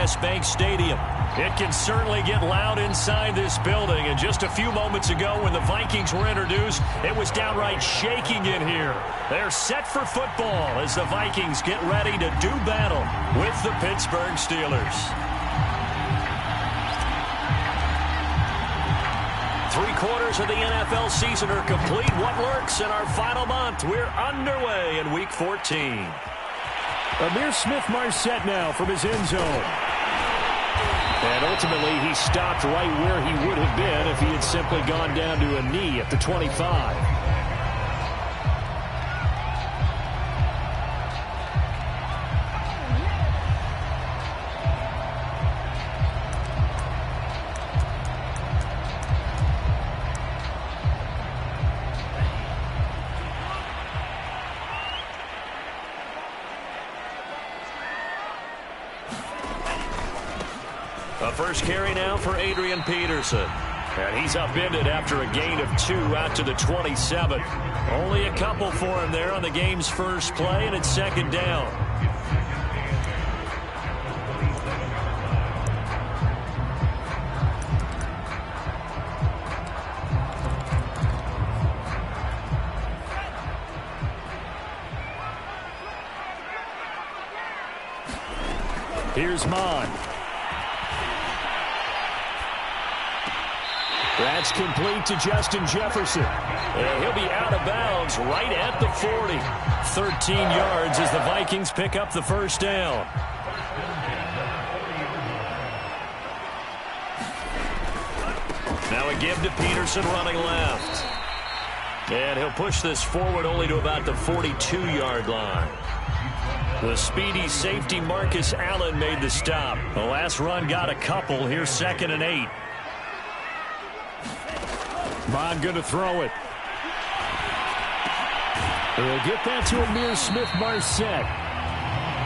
U.S. Bank Stadium. It can certainly get loud inside this building. And just a few moments ago when the Vikings were introduced, it was downright shaking in here. They're set for football as the Vikings get ready to do battle with the Pittsburgh Steelers. 3/4 of the NFL season are complete. What lurks in our final month? We're underway in Week 14. Amir Smith-Marset now from his end zone. And ultimately, he stopped right where he would have been if he had simply gone down to a knee at the 25. A first carry now for Adrian Peterson. And he's upended after a gain of 2 out to the 27. Only a couple for him there on the game's first play, and it's second down. Here's Mon. That's complete to Justin Jefferson. And he'll be out of bounds right at the 40. 13 yards as the Vikings pick up the first down. Now a give to Peterson running left. And he'll push this forward only to about the 42-yard line. The speedy safety Marcus Allen made the stop. The last run got a couple. Here's 2nd and 8. Mon going to throw it. They'll get that to Amir Smith-Marset.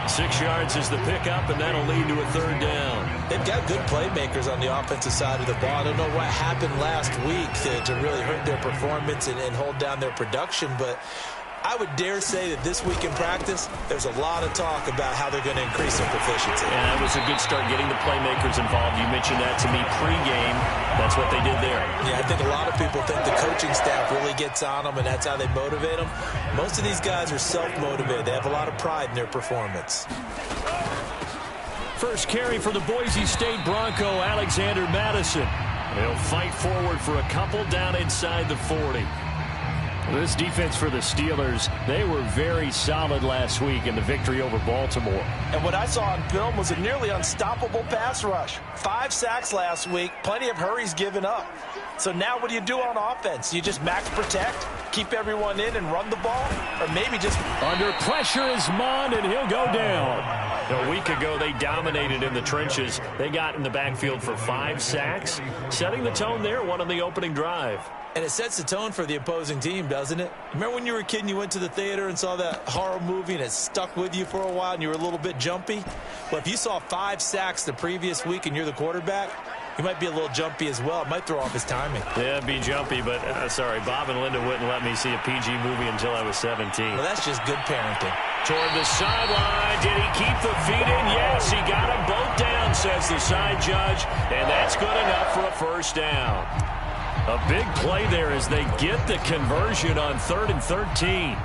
6 yards is the pickup, and that'll lead to a third down. They've got good playmakers on the offensive side of the ball. I don't know what happened last week to really hurt their performance and hold down their production, but I would dare say that this week in practice, there's a lot of talk about how they're going to increase their proficiency. And that was a good start getting the playmakers involved. You mentioned that to me pregame. That's what they did there. Yeah, I think a lot of people think the coaching staff really gets on them, and that's how they motivate them. Most of these guys are self-motivated. They have a lot of pride in their performance. First carry for the Boise State Bronco, Alexander Madison. He'll fight forward for a couple down inside the 40. This defense for the Steelers, they were very solid last week in the victory over Baltimore. And what I saw on film was a nearly unstoppable pass rush. 5 sacks last week, plenty of hurries given up. So now what do you do on offense? You just max protect, keep everyone in and run the ball? Or maybe just... Under pressure is Mon, and he'll go down. A week ago, they dominated in the trenches. They got in the backfield for 5 sacks, setting the tone there, one on the opening drive. And it sets the tone for the opposing team, doesn't it? Remember when you were a kid and you went to the theater and saw that horror movie and it stuck with you for a while and you were a little bit jumpy? Well, if you saw 5 sacks the previous week and you're the quarterback, you might be a little jumpy as well. It might throw off his timing. Yeah, be jumpy, but sorry, Bob and Linda wouldn't let me see a PG movie until I was 17. Well, that's just good parenting. Toward the sideline, did he keep the feet in? Yes, he got them both down, says the side judge, and that's good enough for a first down. A big play there as they get the conversion on 3rd and 13.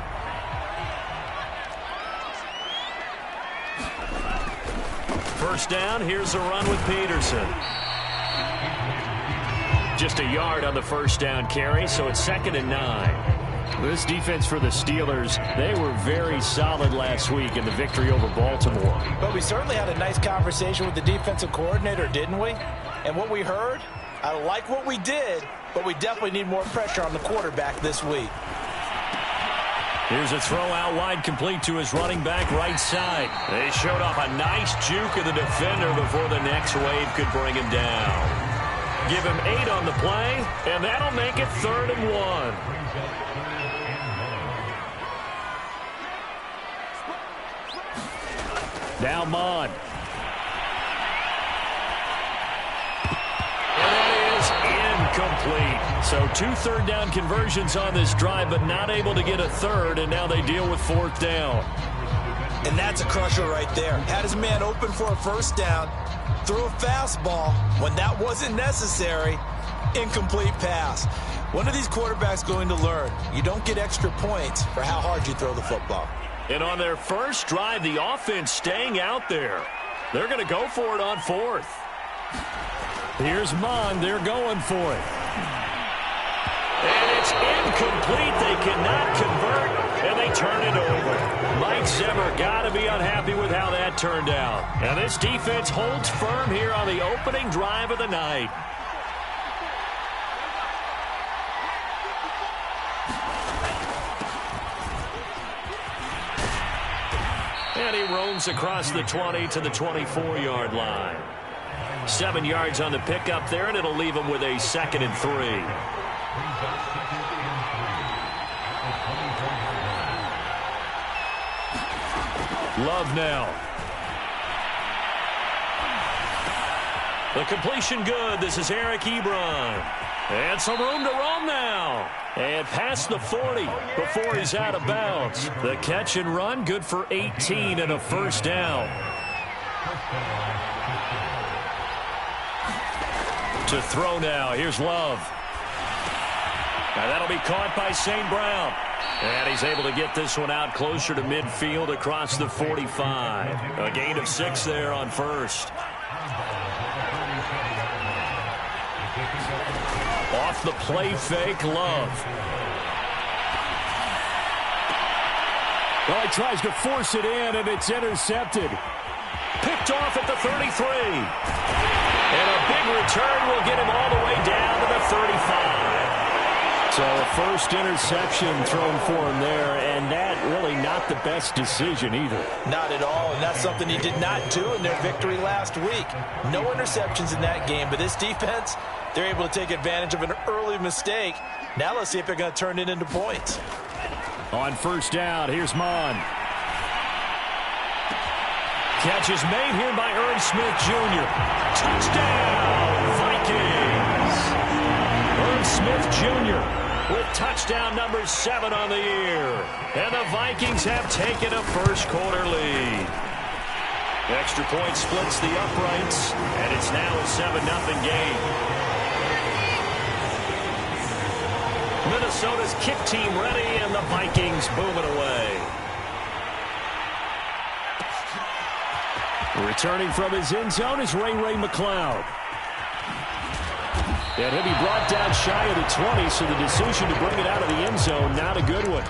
First down, here's a run with Peterson. Just a yard on the first down carry, so it's 2nd and 9. This defense for the Steelers, they were very solid last week in the victory over Baltimore. But we certainly had a nice conversation with the defensive coordinator, didn't we? And what we heard, I like what we did, but we definitely need more pressure on the quarterback this week. Here's a throw out wide, complete to his running back right side. They showed off a nice juke of the defender before the next wave could bring him down. Give him 8 on the play, and that'll make it 3rd and 1. Now Mon. And that is incomplete. So 2 third down conversions on this drive, but not able to get a third, and now they deal with 4th down. And that's a crusher right there. Had his man open for a first down, threw a fastball when that wasn't necessary, incomplete pass. When are these quarterbacks going to learn? You don't get extra points for how hard you throw the football. And on their first drive, the offense staying out there. They're going to go for it on fourth. Here's Mond. They're going for it. And it's incomplete. They cannot convert, and they turn it over. Mike Zimmer got to be unhappy with how that turned out. And this defense holds firm here on the opening drive of the night. And he roams across the 20 to the 24-yard line. 7 yards on the pickup there, and it'll leave him with a 2nd and 3. Love now. The completion good. This is Eric Ebron. And some room to roam now. And past the 40 before he's out of bounds. The catch and run good for 18 and a first down. To throw now. Here's Love. Now that'll be caught by St. Brown. And he's able to get this one out closer to midfield across the 45. A gain of 6 there on first. Off the play fake, Love. Well, he tries to force it in, and it's intercepted. Picked off at the 33. And a big return will get him all the way down to the 35. So a first interception thrown for him there, and that really not the best decision either. Not at all, and that's something he did not do in their victory last week. No interceptions in that game, but this defense, they're able to take advantage of an early mistake. Now let's see if they're going to turn it into points. On first down, here's Mond. Catch is made here by Irv Smith Jr. Touchdown, Vikings! Irv Smith Jr. with touchdown number 7 on the year. And the Vikings have taken a first-quarter lead. Extra point splits the uprights, and it's now a 7-0 game. Minnesota's kick team ready, and the Vikings booming away. Returning from his end zone is Ray McCloud. And he'll be brought down shy of the 20, so the decision to bring it out of the end zone, not a good one.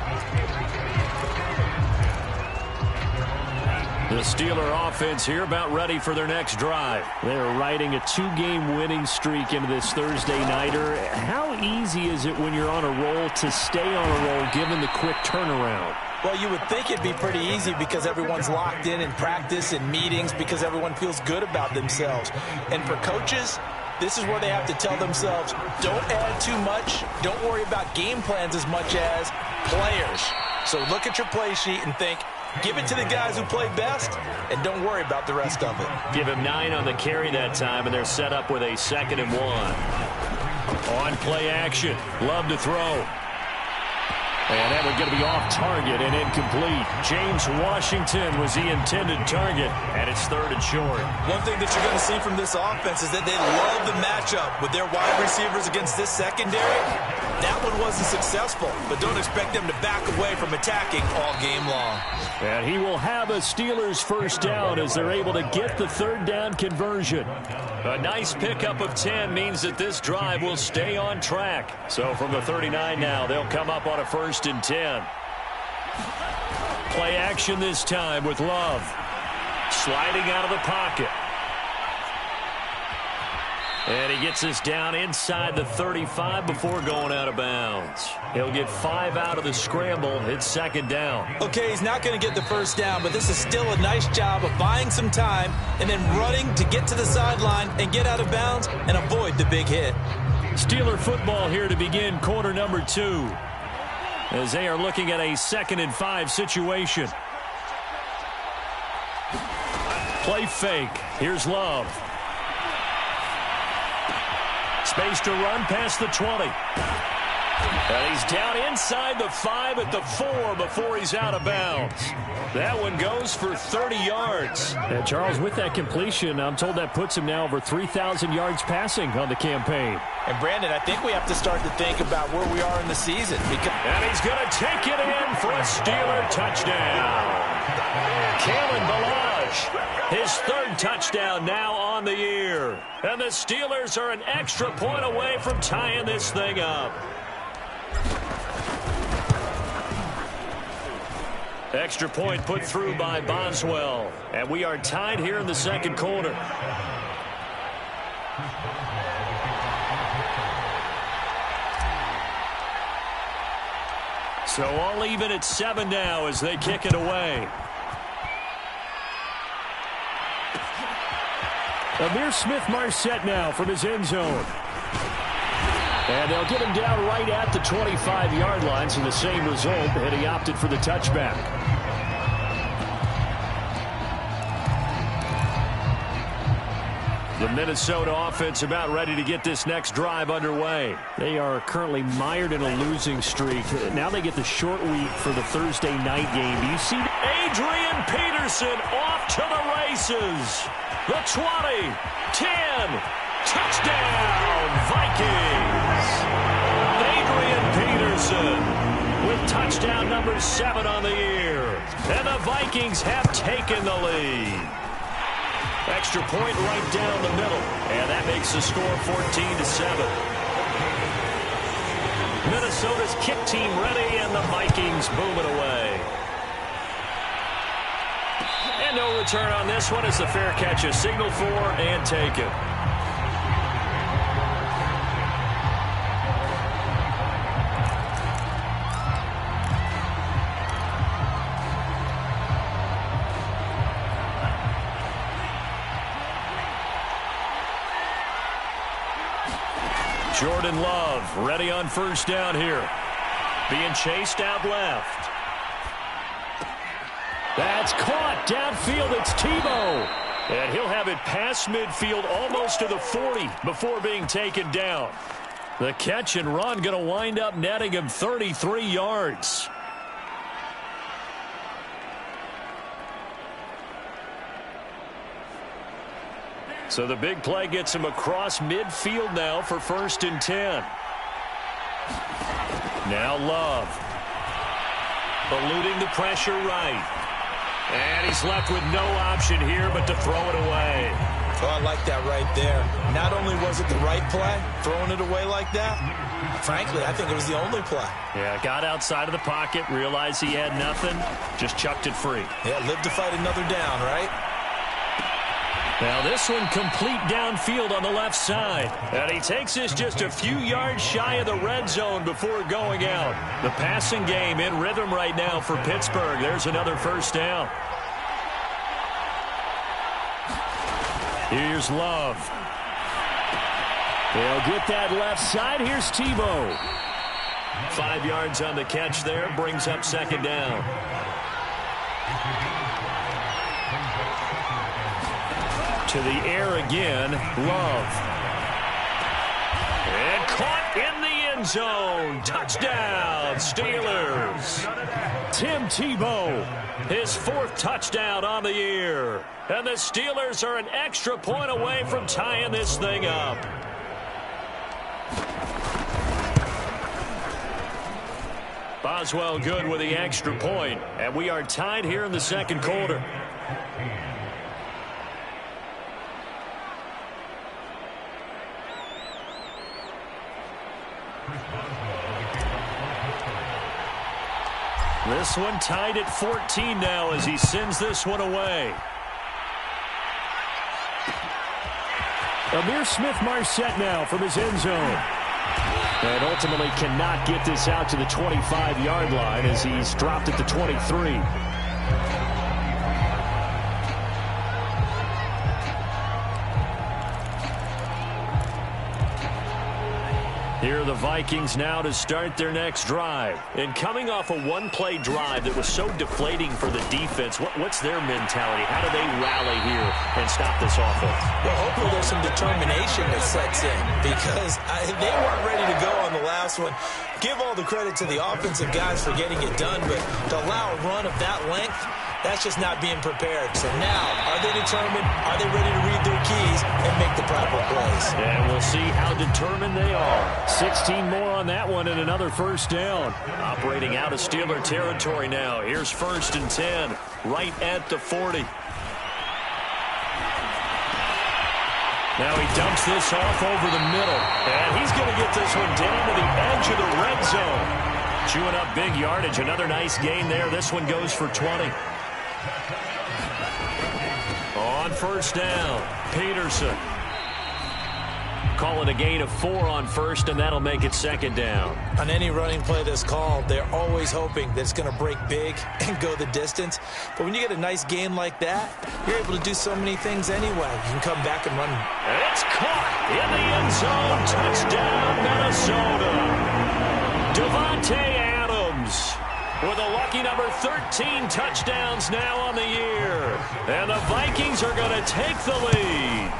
The Steeler offense here about ready for their next drive. They're riding a 2-game winning streak into this Thursday nighter. How easy is it when you're on a roll to stay on a roll given the quick turnaround? Well, you would think it'd be pretty easy because everyone's locked in practice and meetings because everyone feels good about themselves. And for coaches, this is where they have to tell themselves, don't add too much. Don't worry about game plans as much as players. So look at your play sheet and think, give it to the guys who play best, and don't worry about the rest of it. Give him 9 on the carry that time, and they're set up with a 2nd and 1. On play action, Love to throw. And that one's going to be off target and incomplete. James Washington was the intended target, and it's 3rd and short. One thing that you're going to see from this offense is that they love the matchup with their wide receivers against this secondary. That one wasn't successful, but don't expect them to back away from attacking all game long. And he will have a Steelers first down as they're able to get the 3rd down conversion. A nice pickup of 10 means that this drive will stay on track. So from the 39 now, they'll come up on a 1st and 10. Play action this time with Love. Sliding out of the pocket. And he gets this down inside the 35 before going out of bounds. He'll get 5 out of the scramble. It's 2nd down. Okay, he's not going to get the first down, but this is still a nice job of buying some time and then running to get to the sideline and get out of bounds and avoid the big hit. Steeler football here to begin quarter number 2. As they are looking at a 2nd and 5 situation. Play fake. Here's Love. Space to run past the 20. And he's down inside the 5 at the 4 before he's out of bounds. That one goes for 30 yards. And Charles, with that completion, I'm told that puts him now over 3,000 yards passing on the campaign. And Brandon, I think we have to start to think about where we are in the season. And he's going to take it in for a Steeler touchdown. Kalen Ballage, his 3rd touchdown now on the year. And the Steelers are an extra point away from tying this thing up. Extra point put through by Boswell. And we are tied here in the second quarter. So all even at 7 now as they kick it away. Amir Smith-Marset now from his end zone. And they'll get him down right at the 25-yard line, so the same result, and he opted for the touchback. The Minnesota offense about ready to get this next drive underway. They are currently mired in a losing streak. Now they get the short week for the Thursday night game. Do you see Adrian Peterson off to the races. The 20, 10, touchdown, Vikings. Adrian Peterson with touchdown number 7 on the year. And the Vikings have taken the lead. Extra point right down the middle. And that makes the score 14-7. Minnesota's kick team ready, and the Vikings boom it away. And no return on this one as the fair catch is signaled for and taken. Jordan Love ready on first down here. Being chased out left. That's caught downfield. It's Tebow. And he'll have it past midfield almost to the 40 before being taken down. The catch and run going to wind up netting him 33 yards. So the big play gets him across midfield now for 1st and 10. Now Love. Eluding the pressure right. And he's left with no option here but to throw it away. Oh, I like that right there. Not only was it the right play, throwing it away like that, frankly, I think it was the only play. Yeah, got outside of the pocket, realized he had nothing, just chucked it free. Yeah, live to fight another down, right? Now this one complete downfield on the left side. And he takes this just a few yards shy of the red zone before going out. The passing game in rhythm right now for Pittsburgh. There's another first down. Here's Love. They'll get that left side. Here's Tebow. 5 yards on the catch there. Brings up 2nd down. To the air again, Love. And caught in the end zone. Touchdown, Steelers. Tim Tebow, his 4th touchdown on the year. And the Steelers are an extra point away from tying this thing up. Boswell good with the extra point. And we are tied here in the second quarter. This one tied at 14 now as he sends this one away. Amir Smith-Marset now from his end zone. And ultimately cannot get this out to the 25-yard line as he's dropped at the 23. Here are the Vikings now to start their next drive. And coming off a one-play drive that was so deflating for the defense, what's their mentality? How do they rally here and stop this offense? Well, hopefully there's some determination that sets in because they weren't ready to go on the last one. Give all the credit to the offensive guys for getting it done, but to allow a run of that length, that's just not being prepared. So now, are they determined? Are they ready to read their keys and make the proper plays? And we'll see how determined they are. 16 more on that one and another first down. Operating out of Steeler territory now. Here's 1st and 10, right at the 40. Now he dumps this off over the middle. And he's going to get this one down to the edge of the red zone. Chewing up big yardage. Another nice gain there. This one goes for 20. On 1st down, Peterson. Calling a gain of 4 on 1st, and that'll make it 2nd down. On any running play that's called, they're always hoping that it's going to break big and go the distance. But when you get a nice gain like that, you're able to do so many things anyway. You can come back and run. And it's caught in the end zone. Touchdown, Minnesota. Devontae Adams with a lucky number 13 touchdowns now on the year. And the Vikings are going to take the lead.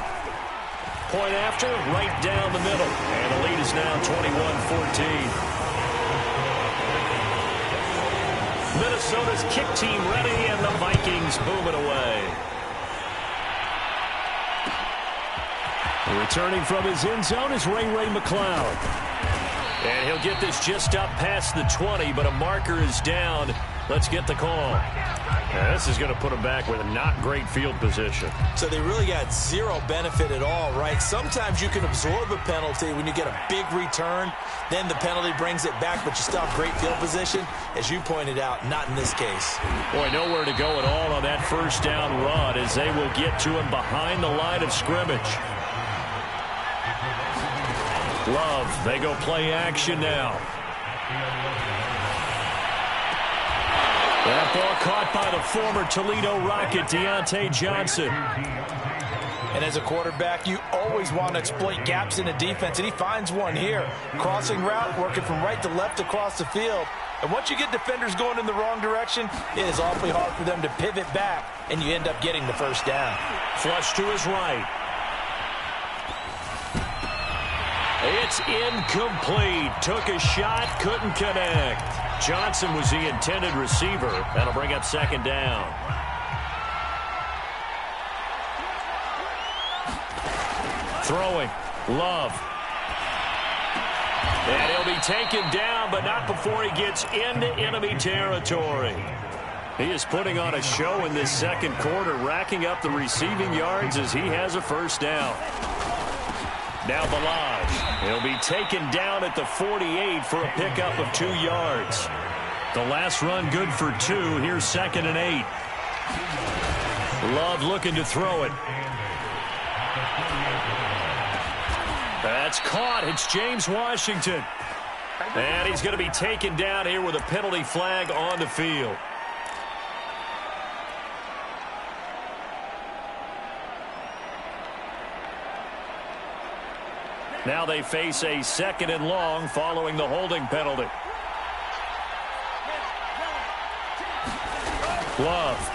Point after, right down the middle. And the lead is now 21-14. Minnesota's kick team ready, and the Vikings booming away. Returning from his end zone is Ray McCloud. And he'll get this just up past the 20, but a marker is down. Let's get the call. Now, this is going to put him back with a not great field position. So they really got zero benefit at all, right? Sometimes you can absorb a penalty when you get a big return. Then the penalty brings it back, but you still have great field position. As you pointed out, not in this case. Boy, nowhere to go at all on that 1st down run as they will get to him behind the line of scrimmage. Love, they go play action now. That ball caught by the former Toledo Rocket, Deontay Johnson. And as a quarterback, you always want to exploit gaps in the defense, and he finds one here. Crossing route, working from right to left across the field. And once you get defenders going in the wrong direction, it is awfully hard for them to pivot back, and you end up getting the 1st down. Flush to his right. It's incomplete. Took a shot, couldn't connect. Johnson was the intended receiver. That'll bring up 2nd down. Throwing. Love. And he'll be taken down, but not before he gets into enemy territory. He is putting on a show in this 2nd quarter, racking up the receiving yards as he has a 1st down. Now Balaj. He'll be taken down at the 48 for a pickup of 2 yards. The last run good for 2. Here's 2nd and 8. Love looking to throw it. That's caught. It's James Washington. And he's going to be taken down here with a penalty flag on the field. Now they face a 2nd and long following the holding penalty. Love.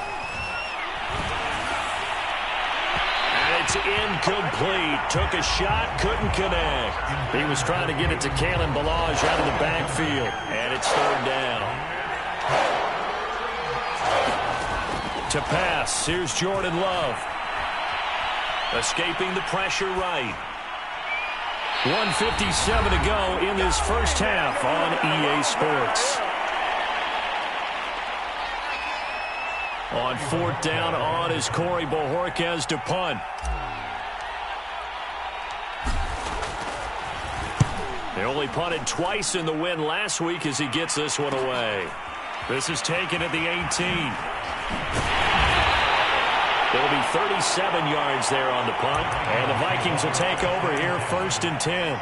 And it's incomplete. Took a shot, couldn't connect. He was trying to get it to Kalen Balaj out of the backfield. And it's 3rd down. To pass, here's Jordan Love. Escaping the pressure right. 1:57 to go in this 1st half on EA Sports. On 4th down on is Corey Bojorquez to punt. They only punted twice in the win last week as he gets this one away. This is taken at the 18. It'll be 37 yards there on the punt. And the Vikings will take over here 1st and 10.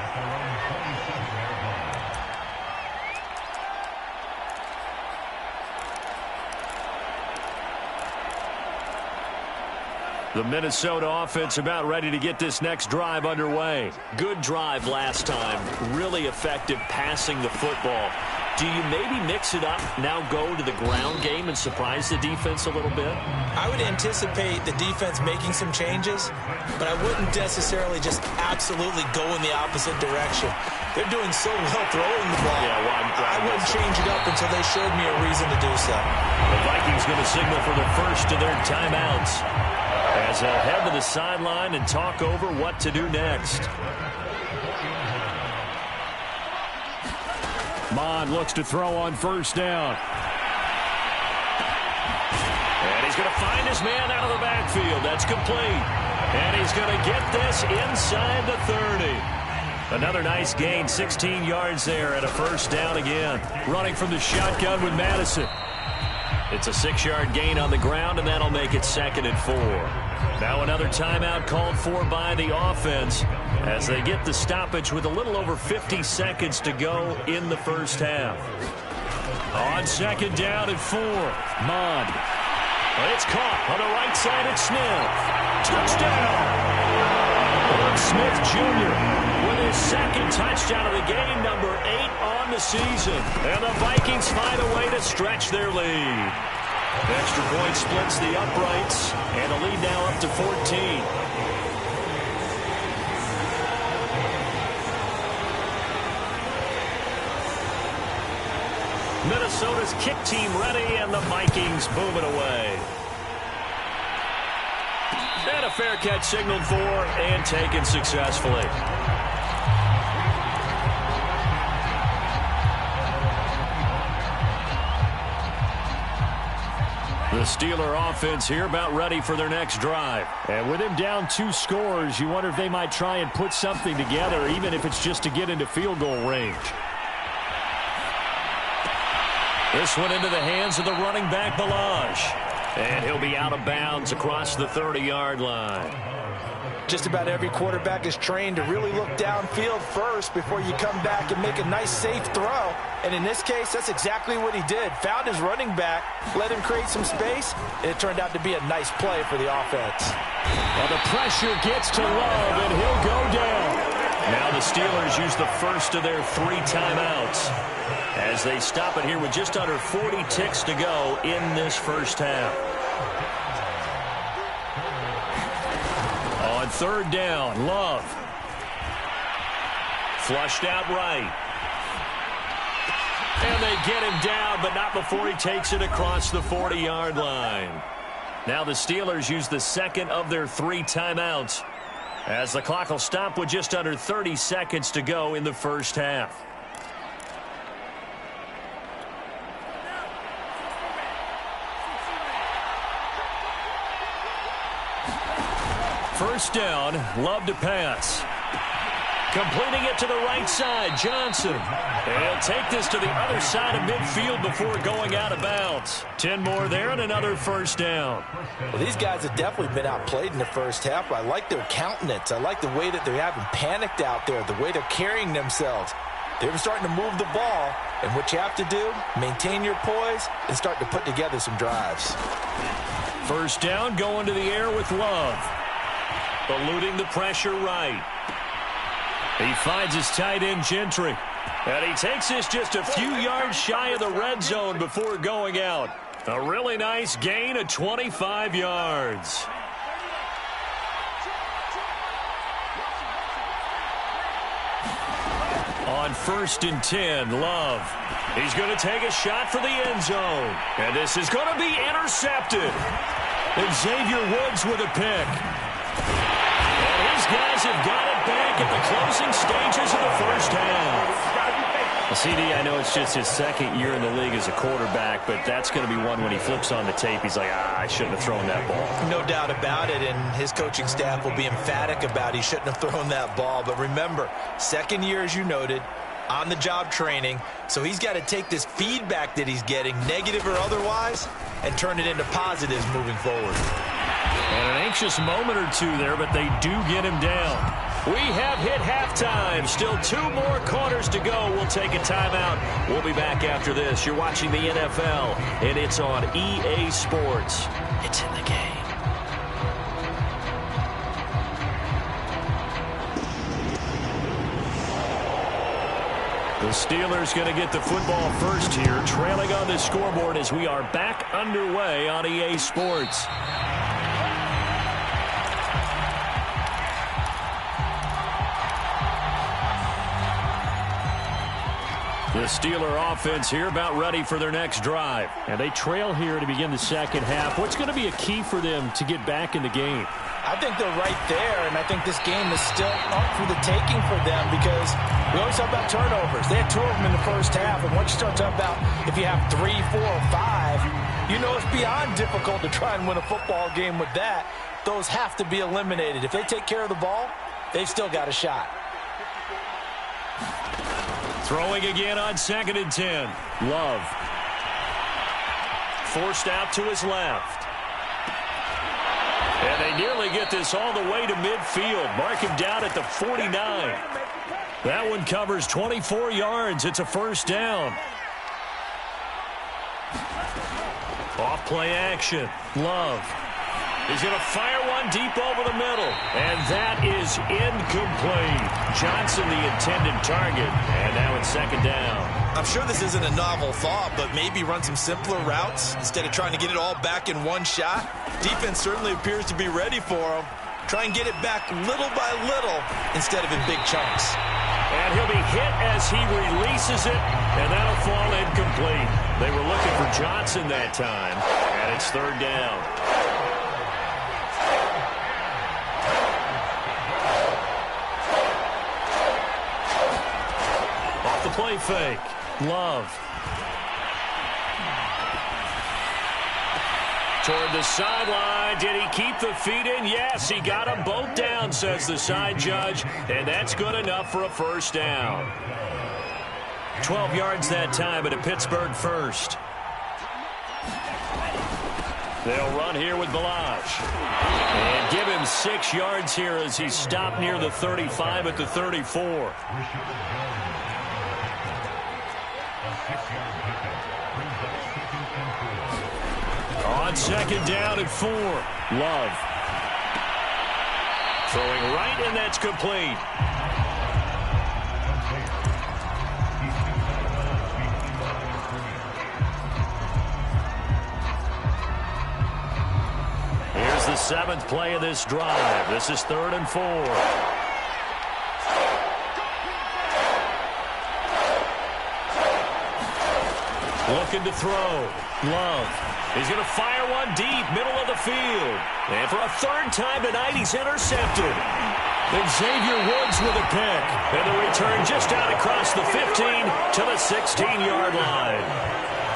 The Minnesota offense about ready to get this next drive underway. Good drive last time. Really effective passing the football. Do you maybe mix it up, now go to the ground game and surprise the defense a little bit? I would anticipate the defense making some changes, but I wouldn't necessarily just absolutely go in the opposite direction. They're doing so well throwing the ball. Yeah, well, I wouldn't change it up until they showed me a reason to do so. The Vikings going to signal for the first of their timeouts as they'll head to the sideline and talk over what to do next. Mond looks to throw on first down. And he's going to find his man out of the backfield. That's complete. And he's going to get this inside the 30. Another nice gain, 16 yards there and a first down again. Running from the shotgun with Madison. It's a 6-yard gain on the ground, and that'll make it 2nd and 4. Now another timeout called for by the offense as they get the stoppage with a little over 50 seconds to go in the first half. On 2nd down and 4, Mond. It's caught on the right side at Smith. Touchdown! Irv Smith Jr. with his 2nd touchdown of the game, number 8 on the season. And the Vikings find a way to stretch their lead. Extra point splits the uprights, and the lead now up to 14. Minnesota's kick team ready, and the Vikings boom it away. And a fair catch signaled for and taken successfully. The Steeler offense here about ready for their next drive. And with him down 2 scores, you wonder if they might try and put something together, even if it's just to get into field goal range. This one into the hands of the running back, Balaj. And he'll be out of bounds across the 30-yard line. Just about every quarterback is trained to really look downfield first before you come back and make a nice, safe throw. And in this case, that's exactly what he did. Found his running back, let him create some space, and it turned out to be a nice play for the offense. Well, the pressure gets to Love, and he'll go down. Now the Steelers use the first of their 3 timeouts as they stop it here with just under 40 ticks to go in this first half. On 3rd down, Love. Flushed out right. And they get him down, but not before he takes it across the 40-yard line. Now the Steelers use the 2nd of their 3 timeouts as the clock will stop with just under 30 seconds to go in the first half. First down, Love to pass. Completing it to the right side, Johnson. He'll take this to the other side of midfield before going out of bounds. 10 more there and another first down. Well, these guys have definitely been outplayed in the first half. I like their countenance. I like the way that they're having panicked out there, the way they're carrying themselves. They're starting to move the ball, and what you have to do, maintain your poise and start to put together some drives. First down, going to the air with Love. Eluding the pressure right. He finds his tight end, Gentry. And he takes this just a few yards shy of the red zone before going out. A really nice gain of 25 yards. On 1st and 10, Love. He's going to take a shot for the end zone. And this is going to be intercepted. And Xavier Woods with a pick. And his guys have got it back at the closing stages of the first half. Well, CD, I know it's just his 2nd year in the league as a quarterback, but that's going to be one when he flips on the tape. He's like, I shouldn't have thrown that ball. No doubt about it, and his coaching staff will be emphatic about he shouldn't have thrown that ball. But remember, 2nd year, as you noted, on-the-job training, so he's got to take this feedback that he's getting, negative or otherwise, and turn it into positives moving forward. And an anxious moment or two there, but they do get him down. We have hit halftime. Still 2 more quarters to go. We'll take a timeout. We'll be back after this. You're watching the NFL, and it's on EA Sports. It's in the game. The Steelers going to get the football first here, trailing on the scoreboard as we are back underway on EA Sports. The Steeler offense here about ready for their next drive. And they trail here to begin the second half. What's going to be a key for them to get back in the game? I think they're right there, and I think this game is still up for the taking for them because we always talk about turnovers. They had 2 of them in the first half, and once you start talking about if you have 3, 4, or 5, you know it's beyond difficult to try and win a football game with that. Those have to be eliminated. If they take care of the ball, they've still got a shot. Throwing again on 2nd and 10. Love. Forced out to his left. And they nearly get this all the way to midfield. Mark him down at the 49. That one covers 24 yards. It's a first down. Off play action. Love. He's going to fire one deep over the middle. And that is incomplete. Johnson, the intended target. And now it's 2nd down. I'm sure this isn't a novel thought, but maybe run some simpler routes instead of trying to get it all back in one shot. Defense certainly appears to be ready for him. Try and get it back little by little instead of in big chunks. And he'll be hit as he releases it, and that'll fall incomplete. They were looking for Johnson that time, and it's 3rd down. Off the play fake. Love. Toward the sideline. Did he keep the feet in? Yes, he got them both down, says the side judge. And that's good enough for a first down. 12 yards that time at a Pittsburgh first. They'll run here with Balazs. And give him 6 yards here as he stopped near the 35 at the 34. On 2nd down and 4. Love. Throwing right, and that's complete. Here's the 7th play of this drive. This is 3rd and 4. Looking to throw. Love. He's going to fire one deep, middle of the field. And for a 3rd time tonight, he's intercepted. And Xavier Woods with a pick. And the return just out across the 15 to the 16-yard line.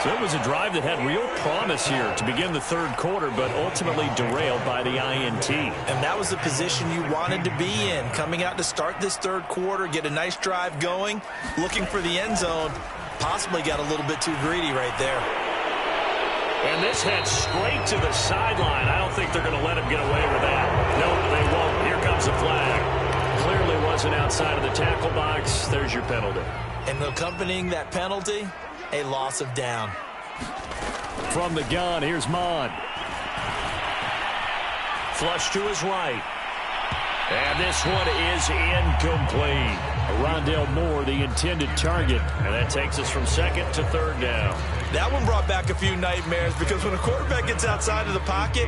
So it was a drive that had real promise here to begin the 3rd quarter, but ultimately derailed by the INT. And that was the position you wanted to be in. Coming out to start this 3rd quarter, get a nice drive going, looking for the end zone. Possibly got a little bit too greedy right there. And this heads straight to the sideline. I don't think they're going to let him get away with that. No, they won't. Here comes a flag. Clearly wasn't outside of the tackle box. There's your penalty. And accompanying that penalty, a loss of down. From the gun, here's Mon. Flush to his right. And this one is incomplete. Rondale Moore, the intended target. And that takes us from 2nd to 3rd down. That one brought back a few nightmares because when a quarterback gets outside of the pocket,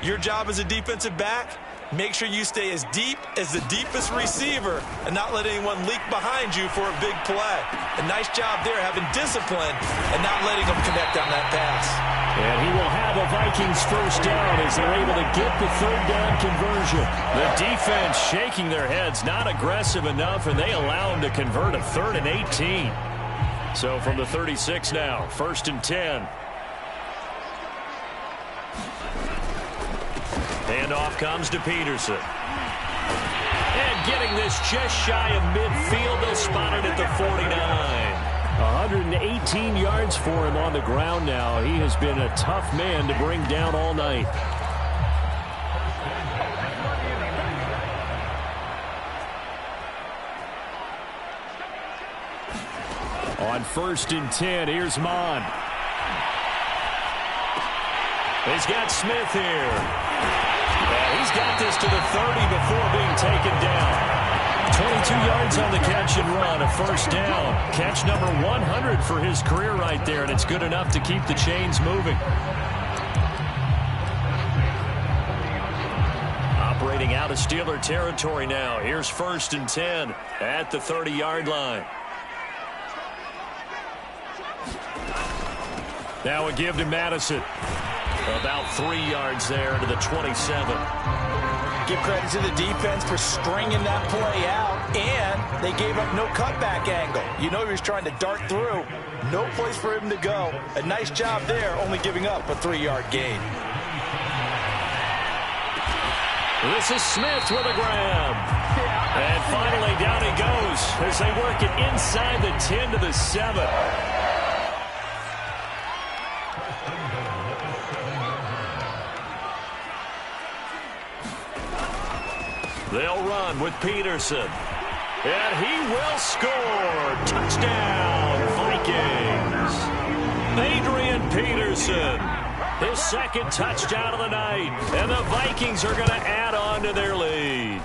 your job as a defensive back, make sure you stay as deep as the deepest receiver and not let anyone leak behind you for a big play. A nice job there having discipline and not letting them connect on that pass. And he will have a Vikings first down as they're able to get the 3rd down conversion. The defense shaking their heads, not aggressive enough, and they allow him to convert a 3rd and 18. So from the 36 now, 1st and 10. Handoff comes to Peterson. And getting this just shy of midfield, they'll spot it at the 49. 118 yards for him on the ground now. He has been a tough man to bring down all night. On 1st and 10, here's Mon. He's got Smith here. And he's got this to the 30 before being taken down. 32 yards on the catch and run, a first down. Catch number 100 for his career right there, and it's good enough to keep the chains moving. Operating out of Steeler territory now. Here's 1st and 10 at the 30-yard line. Now a give to Madison. About 3 yards there to the 27. Give credit to the defense for stringing that play out, and they gave up no cutback angle. You know he was trying to dart through. No place for him to go. A nice job there, only giving up a 3-yard gain. This is Smith with a grab. And finally down he goes as they work it inside the 10 to the 7. They'll run with Peterson. And he will score. Touchdown, Vikings. Adrian Peterson. His second touchdown of the night. And the Vikings are going to add on to their lead.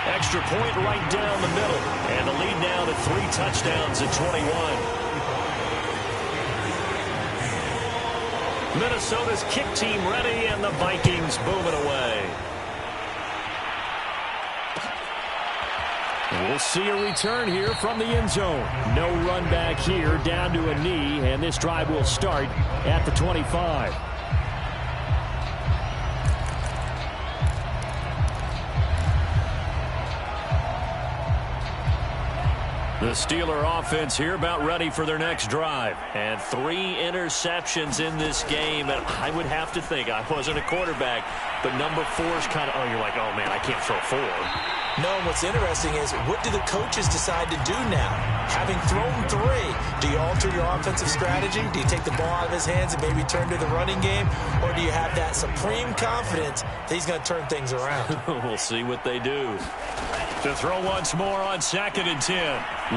Extra point right down the middle. And the lead now to 3 touchdowns at 21. Minnesota's kick team ready, and the Vikings booming away. We'll see a return here from the end zone. No run back here, down to a knee, and this drive will start at the 25. The Steeler offense here about ready for their next drive. And 3 interceptions in this game. And I would have to think, I wasn't a quarterback, but number 4 is kind of, oh, you're like, oh, man, I can't throw 4. No, and what's interesting is, what do the coaches decide to do now? Having thrown 3, do you alter your offensive strategy? Do you take the ball out of his hands and maybe turn to the running game? Or do you have that supreme confidence that he's going to turn things around? We'll see what they do. To throw once more on 2nd and 10.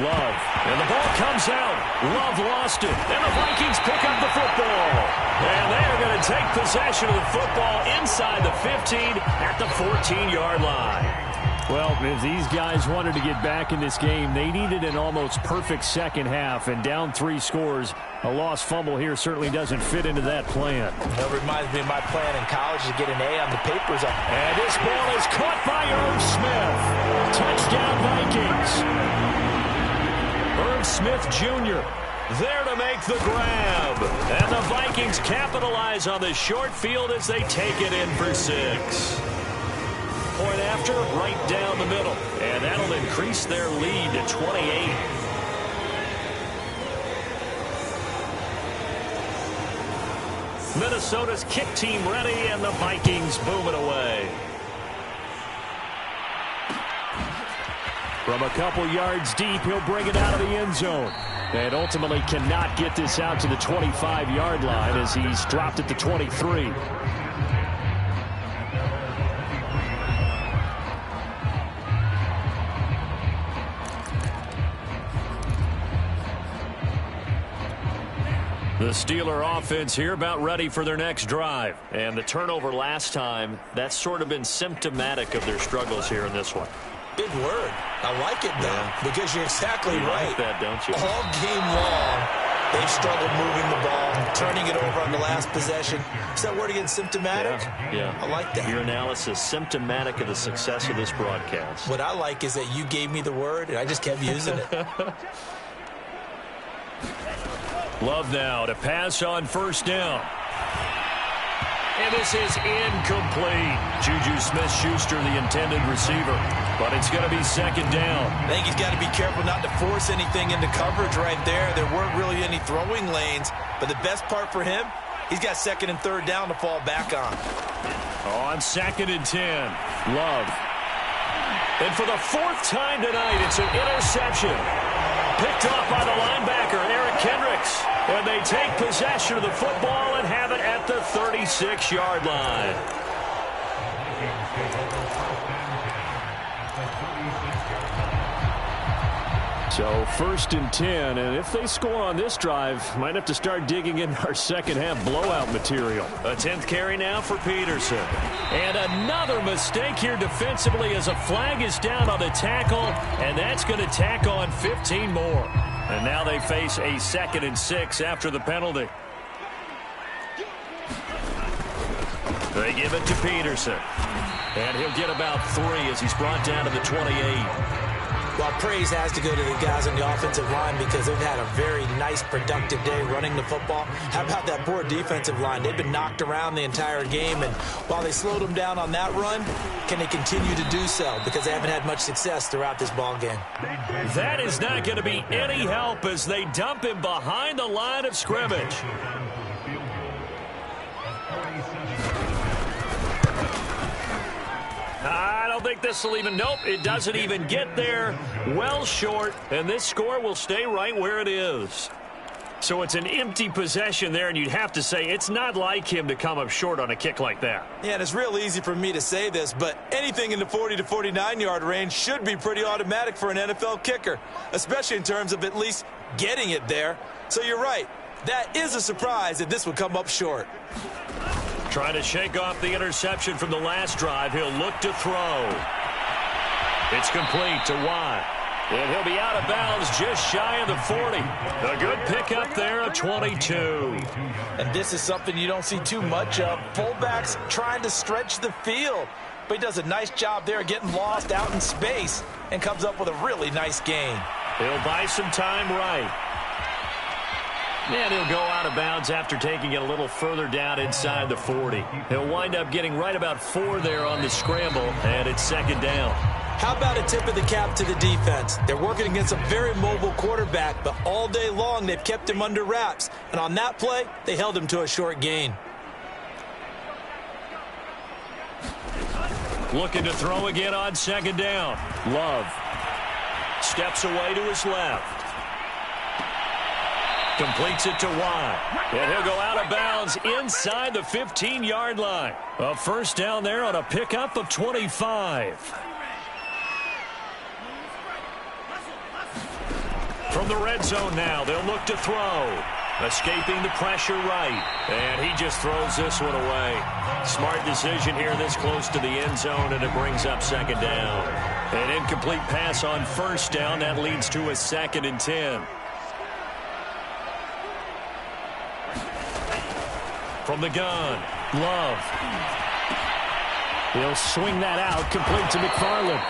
Love. And the ball comes out. Love lost it. And the Vikings pick up the football. And they're going to take possession of the football inside the 15 at the 14-yard line. Well, if these guys wanted to get back in this game, they needed an almost perfect second half, and down 3 scores. A lost fumble here certainly doesn't fit into that plan. That reminds me of my plan in college to get an A on the papers. And this ball is caught by Irv Smith. Touchdown, Vikings. Irv Smith Jr. there to make the grab. And the Vikings capitalize on the short field as they take it in for 6. Point after, right down the middle. And that'll increase their lead to 28. Minnesota's kick team ready, and the Vikings moving away. From a couple yards deep, he'll bring it out of the end zone. And ultimately cannot get this out to the 25-yard line as he's dropped at the 23. The Steeler offense here about ready for their next drive. And the turnover last time, that's sort of been symptomatic of their struggles here in this one. Big word. I like it, though, because you're exactly right. Like that, don't you? All game long, they've struggled moving the ball, turning it over on the last possession. Is that word again, symptomatic? Yeah. I like that. Your analysis, symptomatic of the success of this broadcast. What I like is that you gave me the word, and I just kept using it. Love now to pass on 1st down. And this is incomplete. Juju Smith-Schuster, the intended receiver. But it's going to be 2nd down. I think he's got to be careful not to force anything into coverage right there. There weren't really any throwing lanes. But the best part for him, he's got 2nd and 3rd down to fall back on. On 2nd and 10, Love. And for the 4th time tonight, it's an interception. Picked off by the linebacker, Eric Kendricks. And they take possession of the football and have it at the 36-yard line. So 1st and 10, and if they score on this drive, might have to start digging in our second half blowout material. A 10th carry now for Peterson. And another mistake here defensively as a flag is down on the tackle, and that's going to tack on 15 more. And now they face a 2nd and 6 after the penalty. They give it to Peterson. And he'll get about 3 as he's brought down to the 28. Well, praise has to go to the guys on the offensive line because they've had a very nice, productive day running the football. How about that poor defensive line? They've been knocked around the entire game, and while they slowed them down on that run, can they continue to do so? Because they haven't had much success throughout this ball game. That is not going to be any help as they dump him behind the line of scrimmage. I don't think this will even, nope, it doesn't even get there. Well short, and this score will stay right where it is. So it's an empty possession there, and you'd have to say it's not like him to come up short on a kick like that. Yeah, and it's real easy for me to say this, but anything in the 40 to 49-yard range should be pretty automatic for an NFL kicker, especially in terms of at least getting it there. So you're right. That is a surprise that this would come up short. Trying to shake off the interception from the last drive. He'll look to throw. It's complete to Watt. And he'll be out of bounds just shy of the 40. A good pickup there of 22. And this is something you don't see too much of. Fullbacks trying to stretch the field. But he does a nice job there getting lost out in space and comes up with a really nice gain. He'll buy some time right. And he'll go out of bounds after taking it a little further down inside the 40. He'll wind up getting right about 4 there on the scramble, and it's 2nd down. How about a tip of the cap to the defense? They're working against a very mobile quarterback, but all day long they've kept him under wraps. And on that play, they held him to a short gain. Looking to throw again on 2nd down. Love steps away to his left. Completes it to Watt. And he'll go out of bounds inside the 15-yard line. A 1st down there on a pickup of 25. From the red zone now, they'll look to throw. Escaping the pressure right. And he just throws this one away. Smart decision here this close to the end zone, and it brings up 2nd down. An incomplete pass on 1st down. That leads to a 2nd and 10. From the gun, Love. He'll swing that out, complete to McFarland.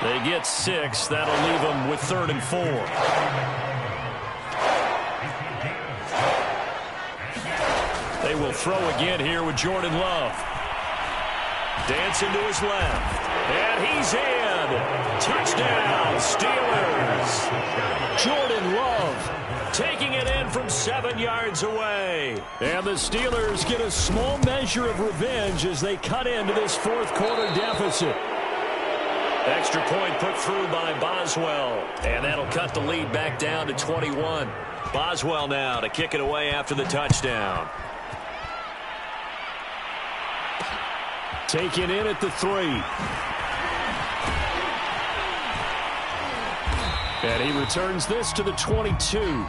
They get 6. That'll leave them with 3rd and 4. They will throw again here with Jordan Love. Dancing to his left. And he's in. Touchdown, Steelers. Jordan Love taking it in from 7 yards away. And the Steelers get a small measure of revenge as they cut into this 4th quarter deficit. Extra point put through by Boswell. And that'll cut the lead back down to 21. Boswell now to kick it away after the touchdown. Taken in at the 3. And he returns this to the 22.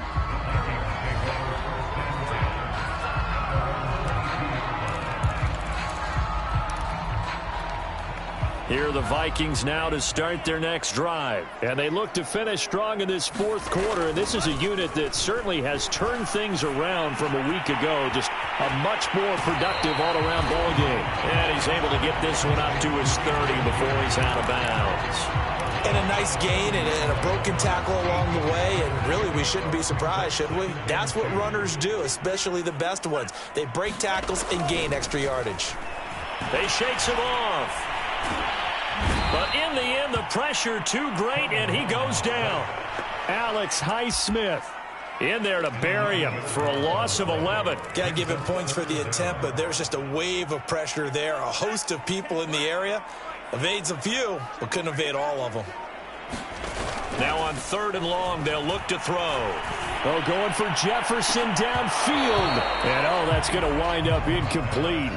Here are the Vikings now to start their next drive. And they look to finish strong in this 4th quarter. And this is a unit that certainly has turned things around from a week ago. Just a much more productive all-around ball game. And he's able to get this one up to his 30 before he's out of bounds. And a nice gain and a broken tackle along the way. And really, we shouldn't be surprised, should we? That's what runners do, especially the best ones. They break tackles and gain extra yardage. They shakes him off. But in the end, the pressure too great, and he goes down. Alex Highsmith in there to bury him for a loss of 11. Got to give him points for the attempt, but there's just a wave of pressure there. A host of people in the area. Evades a few, but couldn't evade all of them. Now on 3rd and long, they'll look to throw. Oh, going for Jefferson downfield. And, that's going to wind up incomplete.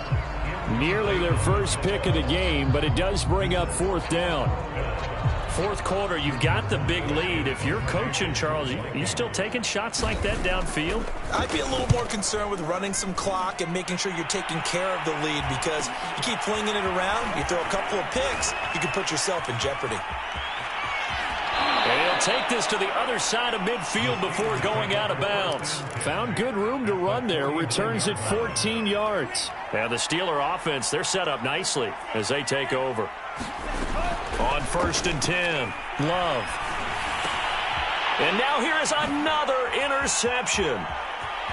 Nearly their first pick of the game, but it does bring up 4th down. fourth quarter, you've got the big lead. If you're coaching, Charles, you still taking shots like that downfield? I'd be a little more concerned with running some clock and making sure you're taking care of the lead, because you keep flinging it around, you throw a couple of picks, you can put yourself in jeopardy. And he'll take this to the other side of midfield before going out of bounds. Found good room to run there. Returns it 14 yards. And the Steeler offense, they're set up nicely as they take over. On 1st and 10, Love. And now here is another interception.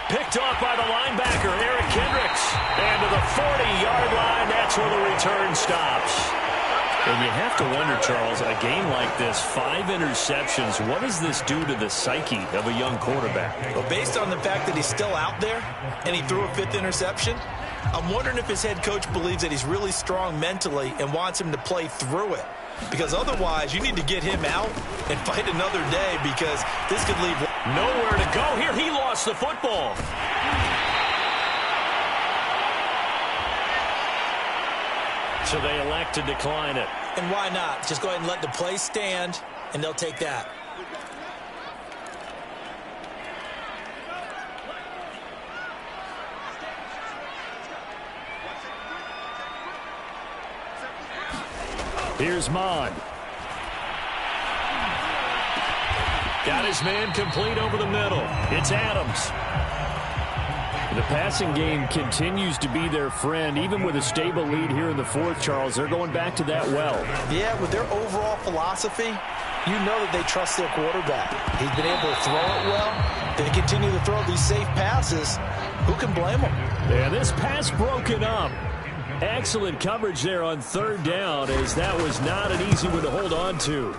Picked off by the linebacker, Eric Kendricks. And to the 40-yard line, that's where the return stops. And you have to wonder, Charles, a game like this, 5 interceptions, what does this do to the psyche of a young quarterback? Well, based on the fact that he's still out there and he threw a 5th interception, I'm wondering if his head coach believes that he's really strong mentally and wants him to play through it. Because otherwise, you need to get him out and fight another day, because this could leave nowhere to go here. He lost the football. So they elect to decline it. And why not? Just go ahead and let the play stand, and they'll take that. Here's Mon. Got his man complete over the middle. It's Adams. The passing game continues to be their friend, even with a stable lead here in the fourth, Charles. They're going back to that well. Yeah, with their overall philosophy, you know that they trust their quarterback. He's been able to throw it well. They continue to throw these safe passes. Who can blame them? Yeah, this pass broken up. Excellent coverage there on 3rd down, as that was not an easy one to hold on to.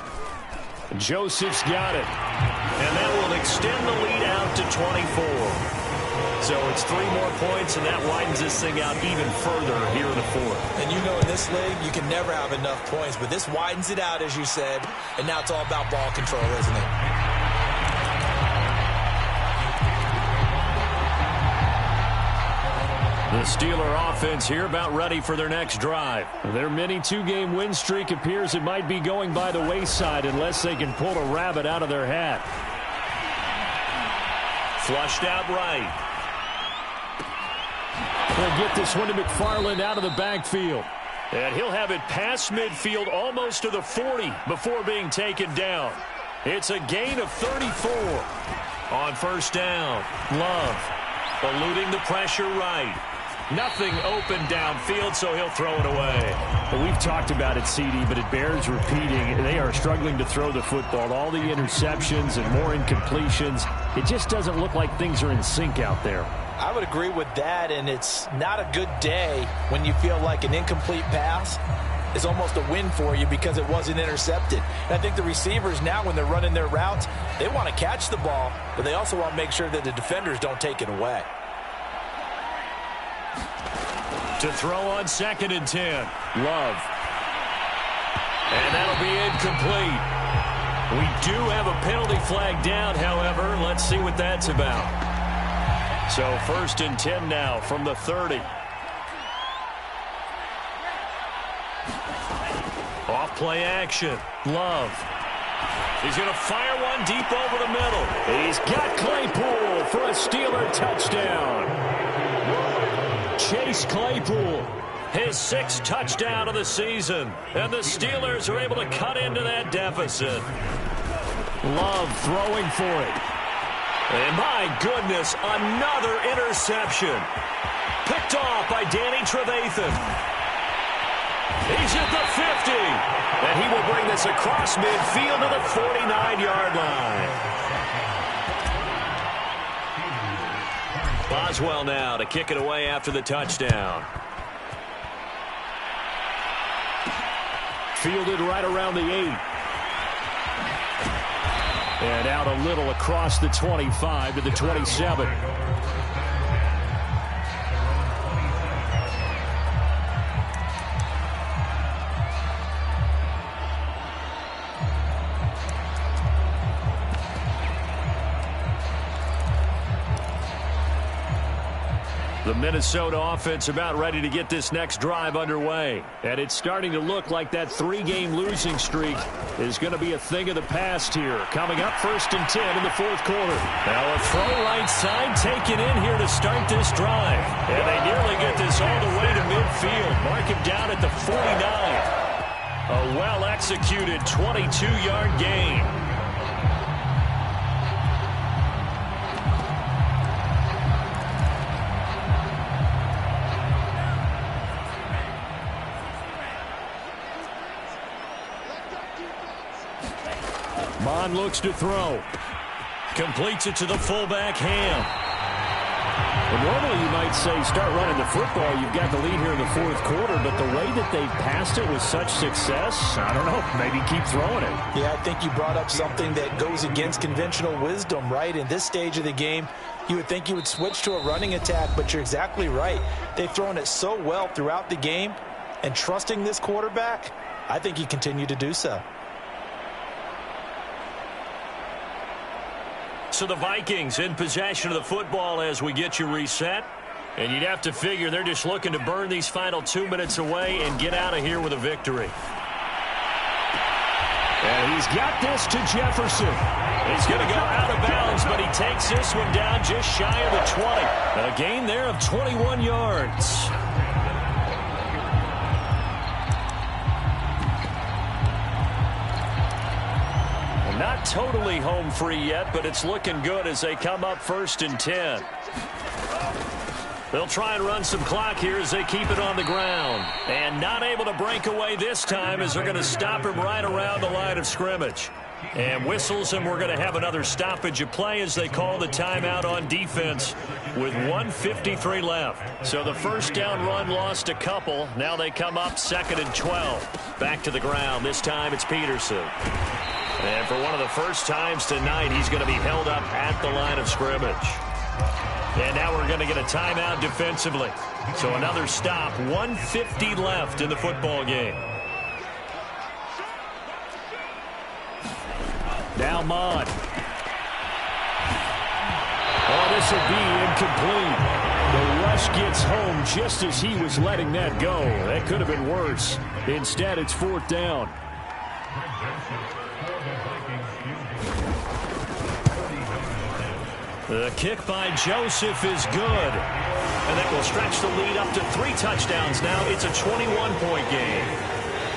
Joseph's got it. And that will extend the lead out to 24. So it's 3 more points, and that widens this thing out even further here in the fourth. And you know, in this league, you can never have enough points, but this widens it out, as you said, and now it's all about ball control, isn't it? The Steeler offense here about ready for their next drive. Their mini 2-game win streak appears it might be going by the wayside unless they can pull a rabbit out of their hat. Flushed out right. They'll get this one to McFarland out of the backfield. And he'll have it past midfield almost to the 40 before being taken down. It's a gain of 34. On 1st down, Love eluding the pressure right. Nothing open downfield, so he'll throw it away. Well, we've talked about it, CD, but it bears repeating. They are struggling to throw the football. All the interceptions and more incompletions. It just doesn't look like things are in sync out there. I would agree with that, and it's not a good day when you feel like an incomplete pass is almost a win for you because it wasn't intercepted. And I think the receivers now, when they're running their routes, they want to catch the ball, but they also want to make sure that the defenders don't take it away. To throw on 2nd and 10. Love. And that'll be incomplete. We do have a penalty flag down, however. Let's see what that's about. So 1st and 10 now from the 30. Off play action. Love. He's going to fire one deep over the middle. He's got Claypool for a Steeler touchdown. Chase Claypool, his 6th touchdown of the season. And the Steelers are able to cut into that deficit. Love throwing for it. And my goodness, another interception. Picked off by Danny Trevathan. He's at the 50. And he will bring this across midfield to the 49-yard line. Boswell now to kick it away after the touchdown. Fielded right around the 8. And out a little across the 25 to the 27. The Minnesota offense about ready to get this next drive underway. And it's starting to look like that 3-game losing streak is going to be a thing of the past here. Coming up 1st and 10 in the 4th quarter. Now a throw right side taken in here to start this drive. And they nearly get this all the way to midfield. Mark him down at the 49. A well-executed 22-yard gain. Bond looks to throw. Completes it to the fullback, Ham. Well, normally you might say start running the football. You've got the lead here in the 4th quarter, but the way that they've passed it with such success, I don't know, maybe keep throwing it. Yeah, I think you brought up something that goes against conventional wisdom, right? In this stage of the game, you would think you would switch to a running attack, but you're exactly right. They've thrown it so well throughout the game, and trusting this quarterback, I think he continued to do so. So the Vikings in possession of the football as we get you reset. And you'd have to figure they're just looking to burn these final 2 minutes away and get out of here with a victory. And he's got this to Jefferson. He's going to go out of bounds, but he takes this one down just shy of the 20. A gain there of 21 yards. Not totally home free yet, but it's looking good as they come up 1st and 10. They'll try and run some clock here as they keep it on the ground. And not able to break away this time as they're going to stop him right around the line of scrimmage. And whistles, and we're going to have another stoppage of play as they call the timeout on defense with 1:53 left. So the first down run lost a couple. Now they come up 2nd and 12. Back to the ground. This time it's Peterson. And for one of the first times tonight, he's going to be held up at the line of scrimmage. And now we're going to get a timeout defensively. So another stop, 1:50 left in the football game. Now Mond. Oh, this will be incomplete. The rush gets home just as he was letting that go. That could have been worse. Instead, it's 4th down. The kick by Joseph is good. And that will stretch the lead up to 3 touchdowns now. It's a 21-point game.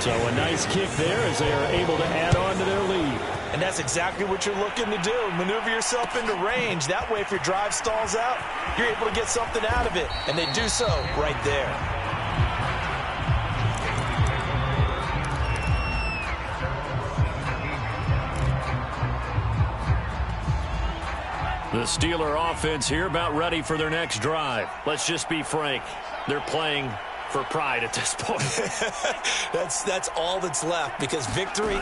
So a nice kick there as they are able to add on to their lead. And that's exactly what you're looking to do. Maneuver yourself into range. That way, if your drive stalls out, you're able to get something out of it. And they do so right there. The Steeler offense here about ready for their next drive. Let's just be frank. They're playing for pride at this point. That's all that's left, because victory,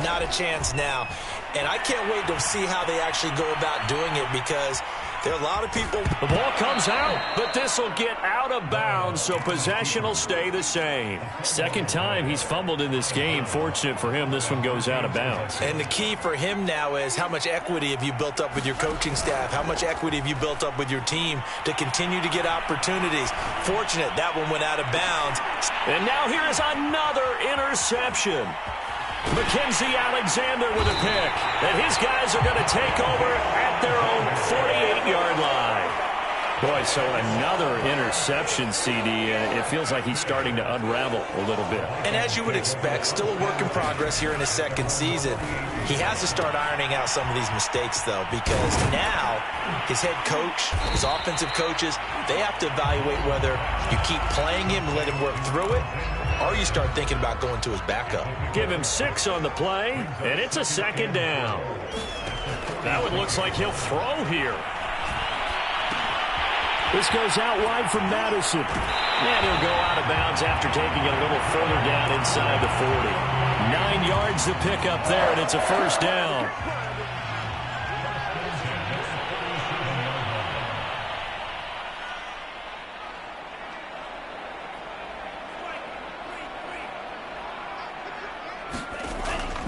not a chance now. And I can't wait to see how they actually go about doing it, because there are a lot of people. The ball comes out, but this will get out of bounds, so possession will stay the same. Second time he's fumbled in this game. Fortunate for him, this one goes out of bounds. And the key for him now is how much equity have you built up with your coaching staff? How much equity have you built up with your team to continue to get opportunities? Fortunate that one went out of bounds. And now here is another interception. Mackenzie Alexander with a pick. And his guys are going to take over at their own 48-yard line. Boy, so another interception, CD. It feels like he's starting to unravel a little bit. And as you would expect, still a work in progress here in his 2nd season. He has to start ironing out some of these mistakes, though, because now his head coach, his offensive coaches, they have to evaluate whether you keep playing him and let him work through it, or you start thinking about going to his backup. Give him 6 on the play, and it's a 2nd down. That one looks like he'll throw here. This goes out wide from Madison. And he'll go out of bounds after taking it a little further down inside the 40. 9 yards to pick up there, and it's a 1st down.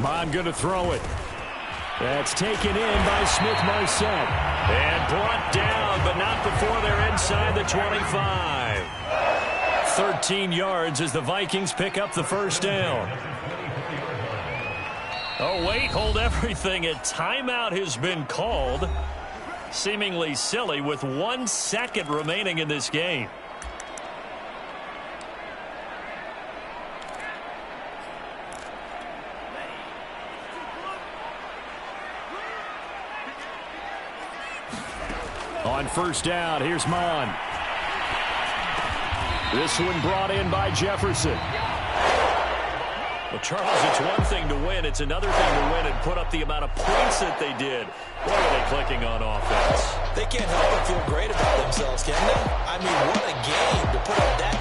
Bond going to throw it. That's taken in by Smith-Marset. And brought down, but not before they're inside the 25. 13 yards as the Vikings pick up the first down. Oh, wait, hold everything. A timeout has been called. Seemingly silly with 1 second remaining in this game. On first down, here's Mon. This one brought in by Jefferson. Well, Charles, it's one thing to win. It's another thing to win and put up the amount of points that they did. What are they clicking on offense? They can't help but feel great about themselves, can they? I mean, what a game to put up that